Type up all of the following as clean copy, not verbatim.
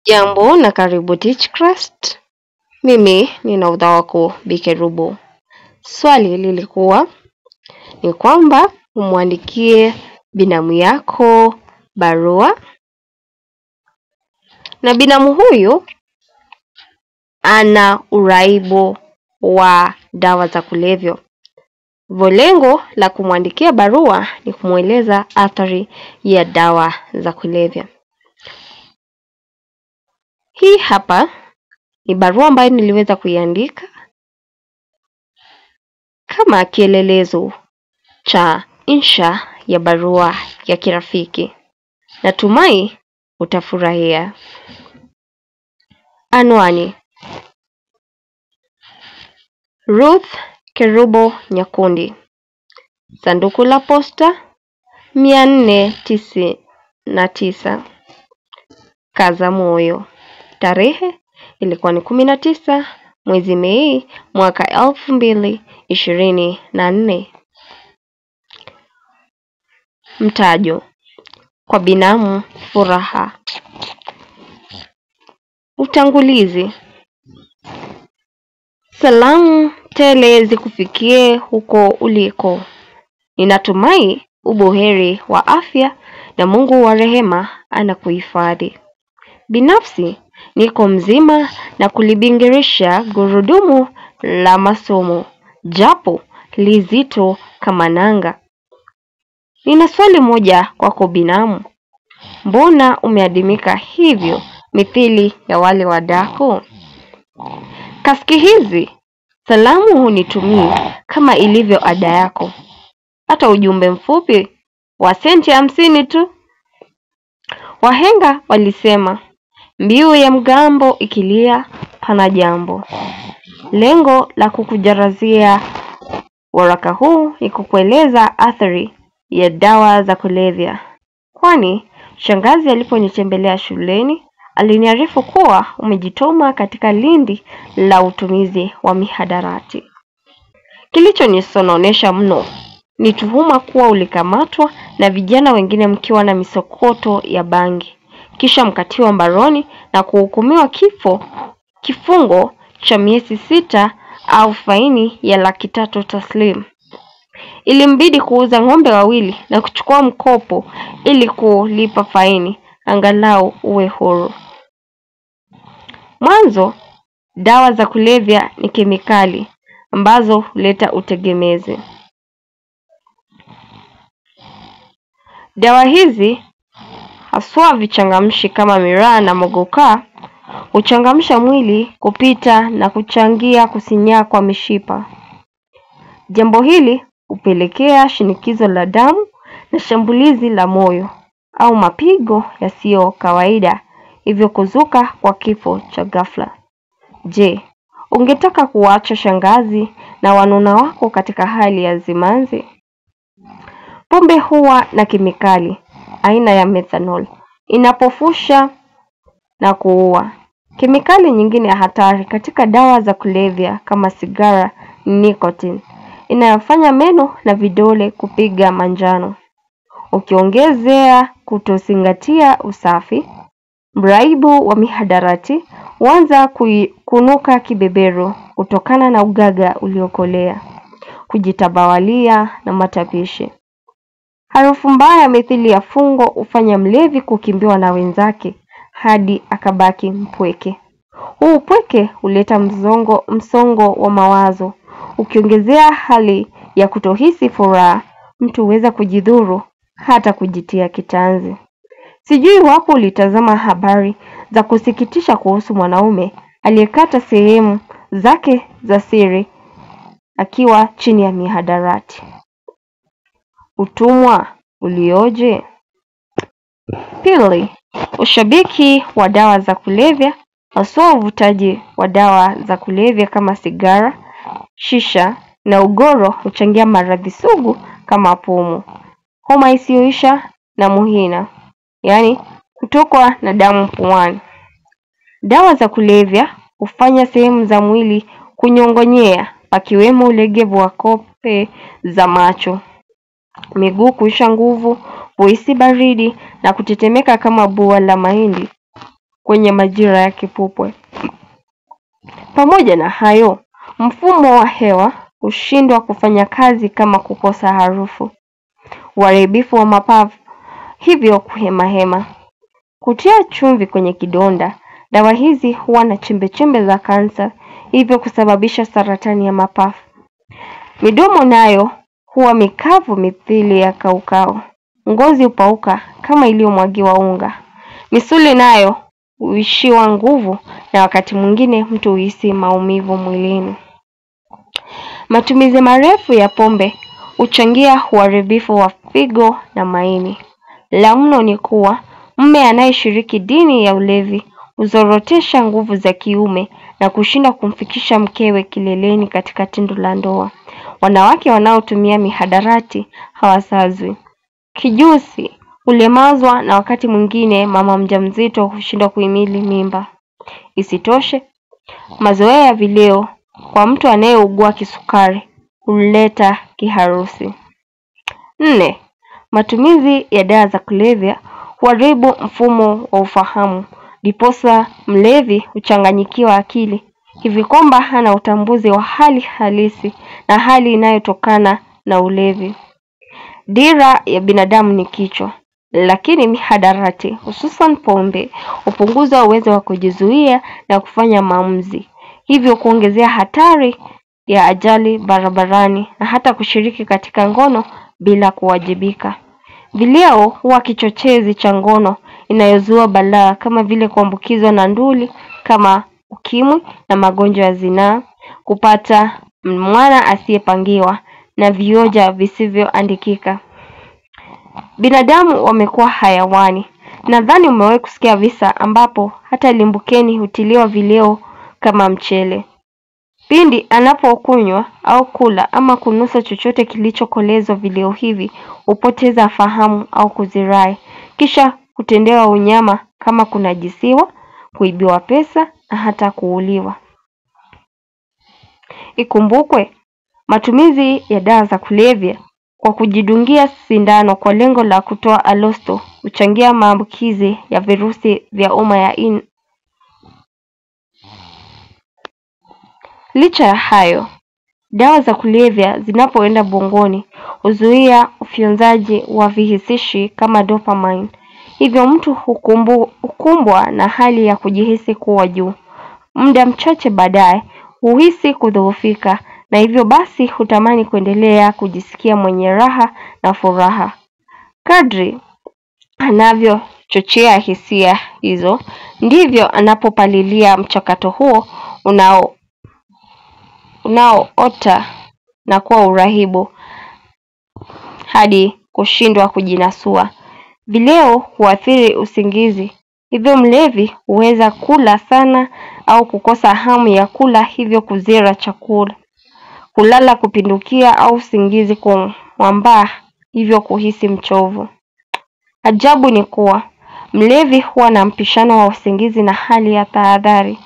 Jambo na karibu Teachcraft. Mimi ni nahodha wako Bikerubo. Swali lilikuwa ni kwamba umwandikie binamu yako barua, na binamu huyu ana uraibu wa dawa za kulevya. Lengo la kumwandikia barua ni kumueleza athari ya dawa za kulevya. Hii hapa ni barua ambayo niliweza kuiandika kama kielelezo cha insha ya barua ya kirafiki. Natumai utafurahia. Anwani: Ruth Kerubo Nyakundi, sanduku la posta 499, Kazamoyo. Tarehe ilikuwa ni 19 mwezi Mei mwaka 2024. Mtajo: kwa binamu Furaha. Utangulizi: salamu tele zikufikie huko uliko. Ninatumai ubuheri wa afya na Mungu wa rehema anakuhifadhi. Binafsi niko mzima na kulibingirisha gurudumu la masomo, japo lizito kama nanga. Nina swali moja kwako binamu. Mbona umeadimika hivyo mithili ya wale wadaku? Kasiki hizi salamu hunitumia kama ilivyo ada yako. Hata ujumbe mfupi wa senti 50 tu. Wahenga walisema mbiu ya mgambo ikilia pana jambo. Lengo la kukujarazia waraka huu ni kukueleza athari ya dawa za kulevya. Kwani shangazi aliponitembelea shuleni aliniarifu kuwa umejitoma katika lindi la utumizi wa mihadarati. Kilichonisononesha mno ni tuhuma kuwa ulikamatwa na vijana wengine mkiwa na misokoto ya bangi, kisha mkatiwa mbaroni na kuhukumiwa kifungo cha miezi 6 au faini ya 300 taslim. Ilimbidi kuuza ng'ombe wawili na kuchukua mkopo ili kulipa faini angalau uwe huru. Mwanzo, dawa za kulevya ni kemikali ambazo huleta utegemezi. Dawa hizi haswa vichangamshi kama miraa na mogoka huchangamsha mwili kupita na kuchangia kusinyaa kwa mishipa. Jambo hili hupelekea shinikizo la damu na shambulizi la moyo au mapigo yasiyo kawaida, hivyo kuzuka kwa kifo cha ghafla. Je, ungetaka kuacha shangazi na wanuna wako katika hali ya zimanzi? Pombe huwa na kemikali aina ya methanol inapofusha na kuua. Kemikali nyingine ya hatari katika dawa za kulevya kama sigara ni nicotine, inayofanya meno na vidole kupiga manjano. Ukiongezea kutozingatia usafi, mraibu wa mihadarati huanza kunuka kibebero kutokana na ugaga uliokolea, kujitabawalia na matapishi. Harufu mbaya mithili ya fungo hufanya mlevi kukimbiwa na wenzake hadi akabaki mpweke. Huu upweke huleta msongo wa mawazo. Ukiongezea hali ya kutohisi furaha, mtu huweza kujidhuru hata kujitia kitanzi. Sijui wapo ulitazama habari za kusikitisha kuhusu mwanaume aliyekata sehemu zake za siri akiwa chini ya mihadarati. Utumwa ulioje! Pili, ushabiki wa dawa za kulevya, haswa uvutaji wa dawa za kulevya kama sigara, shisha na ugoro huchangia maradhi sugu kama pumu, homa isiyoisha na muhina, yani kutokwa na damu puani. Dawa za kulevya hufanya sehemu za mwili kunyongonyea, pakiwemo ulegevu wa kope za macho, miguu kuisha nguvu, kuhisi baridi na kutetemeka kama bua la mahindi. kwenye majira ya kipupwe. Pamoja na hayo, mfumo wa hewa hushindwa kufanya kazi kama kukosa harufu, uharibifu wa mapafu, hivyo kuhema. Kutia chumvi kwenye kidonda. Dawa hizi huwa na chembe za kansa, hivyo kusababisha saratani ya mapafu. Midomo nayo huwa mikavu mithili ya kaukau. Ngozi upauka kama iliyomwagiwa unga. Misuli nayo huishiwa nguvu na wakati mwingine mtu huhisi maumivu mwilini. Matumizi marefu ya pombe huchangia uharibifu wa figo na maini. La mno ni kuwa mume anayeshiriki dini ya ulevi huzorotesha nguvu za kiume na kushinda kumfikisha mkewe kileleni katika tendo la ndoa. Wanawake wanaotumia mihadarati hawasazwi. Kijusi ulemazwa na wakati mwingine mama mjamzito hushindwa kuhimili mimba. Isitoshe, mazoea ya vileo kwa mtu anayeugua kisukari huleta kiharusi. 4. Matumizi ya dawa za kulevya huharibu mfumo wa ufahamu. Ndiposa mlevi huchanganyikiwa akili hivi kwamba hana utambuzi wa hali halisi na hali inayotokana na ulevi. Dira ya binadamu ni kichwa, lakini mihadarati hususan pombe hupunguza uwezo wa kujizuia na kufanya maamuzi, hivyo kuongezea hatari ya ajali barabarani na hata kushiriki katika ngono bila kuwajibika. Vileo huwa kichochezi cha ngono inayozua balaa kama vile kuambukizwa na nduli kama ukimwi na magonjwa ya zinaa, kupata mwana asiyepangiwa na vioja visivyoandikika. Binadamu wamekuwa hayawani. Nadhani umewahi kusikia visa ambapo hata limbukeni hutiliwa vileo kama mchele. Pindi anapokunywa au kula ama kunusa chochote kilichokolezwa vileo hivi hupoteza fahamu au kuzirai, kisha kutendewa unyama kama kunajisiwa, kuibiwa pesa na hata kuuliwa. Ikumbukwe, matumizi ya dawa za kulevya kwa kujidungia sindano kwa lengo la kutoa alosto huchangia maambukizi ya virusi vya homa ya ini. Licha ya hayo, dawa za kulevya zinapoenda bongoni huzuia ufyonzaji wa vihisishi kama dopamine. Hivyo mtu hukumbwa na hali ya kujihisi kuwa juu. Muda mchache baadaye huhisi kudhoofika na hivyo basi hutamani kuendelea kujisikia mwenye raha na furaha. Kadri anavyochochea hisia hizo, ndivyo anapopalilia mchakato huo unaoota na kuwa urahibu hadi kushindwa kujinasua. Vileo huathiri usingizi. Hivyo mlevi huweza kula sana au kukosa hamu ya kula, hivyo kuzira chakula. Kulala kupindukia au usingizi kumwambaa, hivyo kuhisi mchovu. Ajabu ni kuwa mlevi huwa na mpishano wa usingizi na hali ya tahadhari.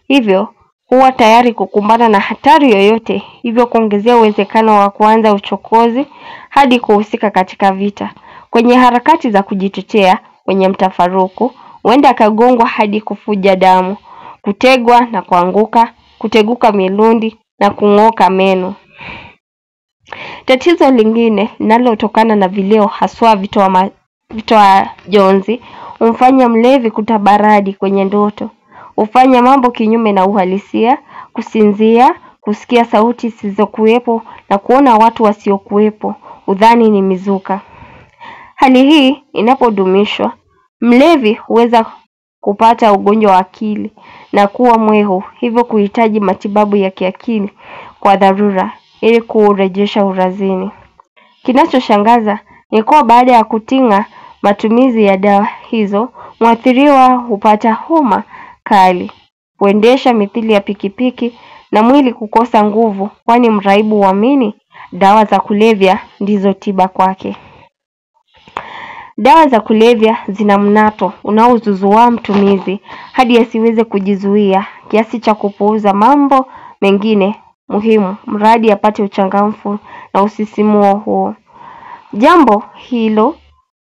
Hivyo huwa tayari kukumbana na hatari yoyote, hivyo kuongezea uwezekano wa kuanza uchokozi hadi kuhusika katika vita. Kwenye harakati za kujitetea kwenye mtafaruku, huenda akagongwa hadi kufuja damu, kutegwa na kuanguka, kuteguka milundi na kung'oka meno. Tatizo lingine linalotokana na vileo, haswa vitoa jonzi, humfanya mlevi kutabaradi kwenye ndoto. Hufanya mambo kinyume na uhalisia, kusinzia, kusikia sauti zisizokuwepo na kuona watu wasiokuwepo, udhani ni mizuka. Hali hii inapodumishwa, mlevi huweza kupata ugonjwa wa akili na kuwa mwehu, hivyo kuhitaji matibabu ya kiakili kwa dharura ili kurejesha urazini. Kinachoshangaza ni kuwa baada ya kutinga matumizi ya dawa hizo, mwathiriwa hupata homa kali, kuendesha mithili ya pikipiki na mwili kukosa nguvu, kwani mraibu huamini dawa za kulevya ndizo tiba kwake. Dawa za kulevya zina mnato unaozuzua mtumizi hadi asiweze kujizuia, kiasi cha kupuuza mambo mengine muhimu mradi apate uchangamfu na usisimuo huo. Jambo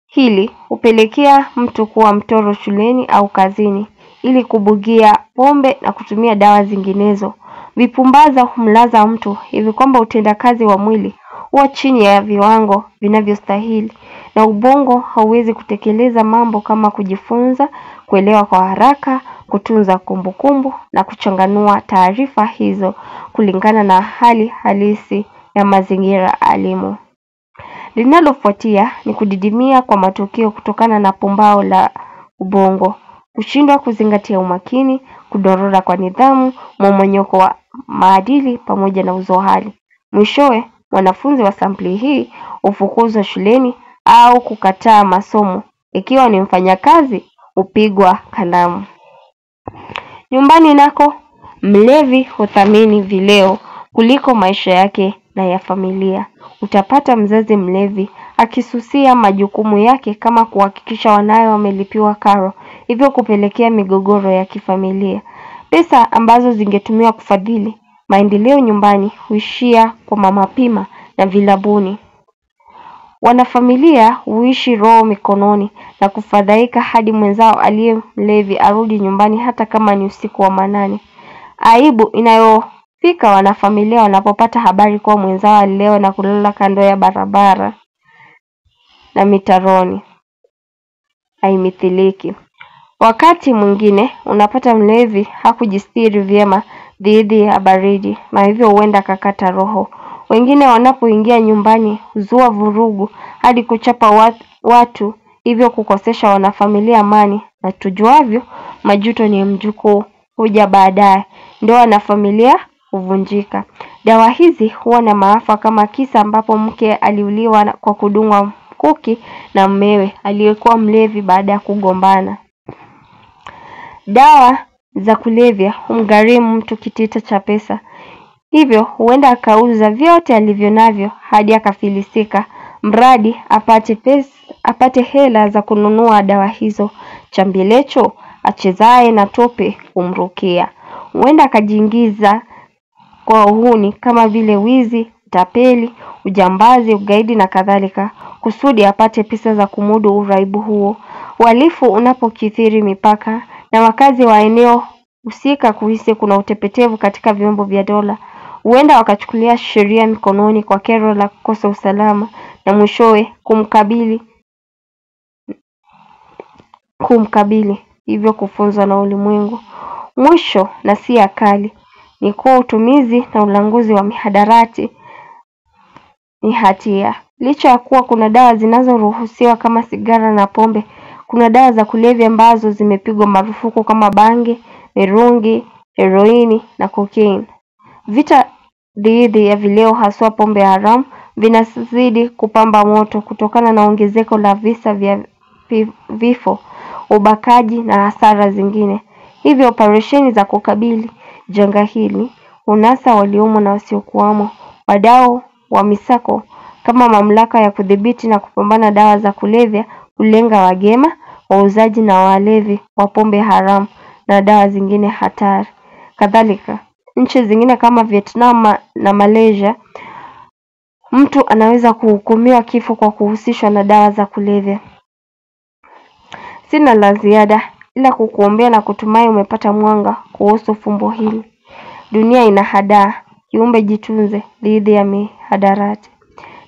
hili hupelekea mtu kuwa mtoro shuleni au kazini, ili kubugia pombe na kutumia dawa zinginezo. Vipumbaza humlaza mtu hivi kwamba utendakazi wa mwili huwa chini ya viwango vinavyostahili na ubongo hauwezi kutekeleza mambo kama kujifunza, kuelewa kwa haraka, kutunza kumbukumbu na kuchanganua taarifa hizo kulingana na hali halisi ya mazingira alimo. Linalofuatia ni kudidimia kwa matokeo kutokana na pumbao la ubongo, kushindwa kuzingatia umakini, kudorora kwa nidhamu, mmomonyoko wa maadili pamoja na uzohali. Mwishowe, wanafunzi wa sampuli hii hufukuzwa shuleni au kukataa masomo. Ikiwa ni mfanyakazi, hupigwa kalamu. Nyumbani nako, mlevi huthamini vileo kuliko maisha yake na ya familia. Utapata mzazi mlevi akisusia majukumu yake kama kuhakikisha wanawe wamelipiwa karo, hivyo kupelekea migogoro ya kifamilia. Pesa ambazo zingetumiwa kufadhili maendeleo nyumbani huishia kwa mama pima na vilabuni. Wanafamilia huishi roho mikononi na kufadhaika hadi mwenzao aliye mlevi arudi nyumbani hata kama ni usiku wa manane. Aibu inayofika wanafamilia wanapopata habari kuwa mwenzao alilewa na kulala kando ya barabara na mitaroni haimithiliki. Wakati mwingine unapata mlevi hakujistiri vyema dhidi ya baridi na hivyo huenda kakata roho. Wengine wanapoingia nyumbani huzua vurugu hadi kuchapa watu, hivyo kukosesha wanafamilia amani, na tujuavyo majuto ni mjukuu huja baadaye. Ndoa na familia huvunjika. Dawa hizi huwa na maafa kama kisa ambapo mke aliuliwa kwa kudungwa mkuki na mmewe aliyekuwa mlevi baada ya kugombana. Dawa za kulevya humgharimu mtu kitita cha pesa. Hivyo huenda akauza vyote alivyo navyo hadi akafilisika, mradi apate hela za kununua dawa hizo. Chambilecho achezaye na tope humrukia. Huenda akajiingiza kwa uhuni kama vile wizi, tapeli, ujambazi, ugaidi na kadhalika, kusudi apate pesa za kumudu uraibu huo. Uhalifu unapokithiri mipaka na wakazi wa eneo husika kuhisi kuna utepetevu katika vyombo vya dola, huenda wakachukulia sheria mikononi kwa kero la kukosa usalama na mwishowe kumkabili hivyo kufunzwa na ulimwengu. Mwisho na si akali ni kuwa utumizi na ulanguzi wa mihadarati ni hatia. Licha ya kuwa kuna dawa zinazoruhusiwa kama sigara na pombe, kuna dawa za kulevya ambazo zimepigwa marufuku kama bangi, mirungi, heroini na cocaine. Vita dhidi ya vileo haswa pombe haramu vinazidi kupamba moto kutokana na ongezeko la visa vya vifo, ubakaji na hasara zingine. Hivyo operesheni za kukabili janga hili unasa waliomo na wasiokuwamo. Wadau wa misako kama mamlaka ya kudhibiti na kupambana dawa za kulevya hulenga wagema, wauzaji na walevi wa pombe haramu na dawa zingine hatari. Kadhalika, nchi zingine kama Vietnam na Malaysia, mtu anaweza kuhukumiwa kifo kwa kuhusishwa na dawa za kulevya. Sina la ziada ila kukuombea na kutumai umepata mwanga kuhusu fumbo hili. Dunia inahadaa, kiumbe jitunze dhidi ya mihadarati.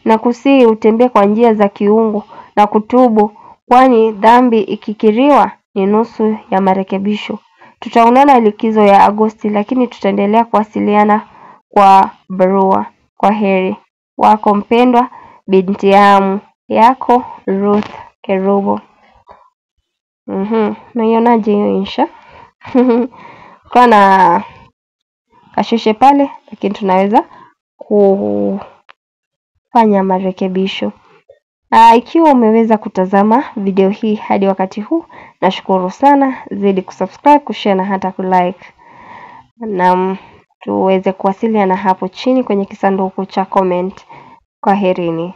Na kusihi utembee kwa njia za kiungu na kutubu, kwani dhambi ikikiriwa ni nusu ya marekebisho. Tutaonana likizo ya Agosti, lakini tutaendelea kuwasiliana kwa barua. Kwa heri. Wako mpendwa, binti yako Ruth Kerubo. Naionaje hiyo insha? Kwa na kasheshe pale, lakini tunaweza kufanya marekebisho. Ikiwa umeweza kutazama video hii hadi wakati huu, nashukuru sana. Zidi kusubscribe, kushare na hata kulike. Na tuweze kuwasiliana hapo chini kwenye kisanduku cha comment. Kwaherini.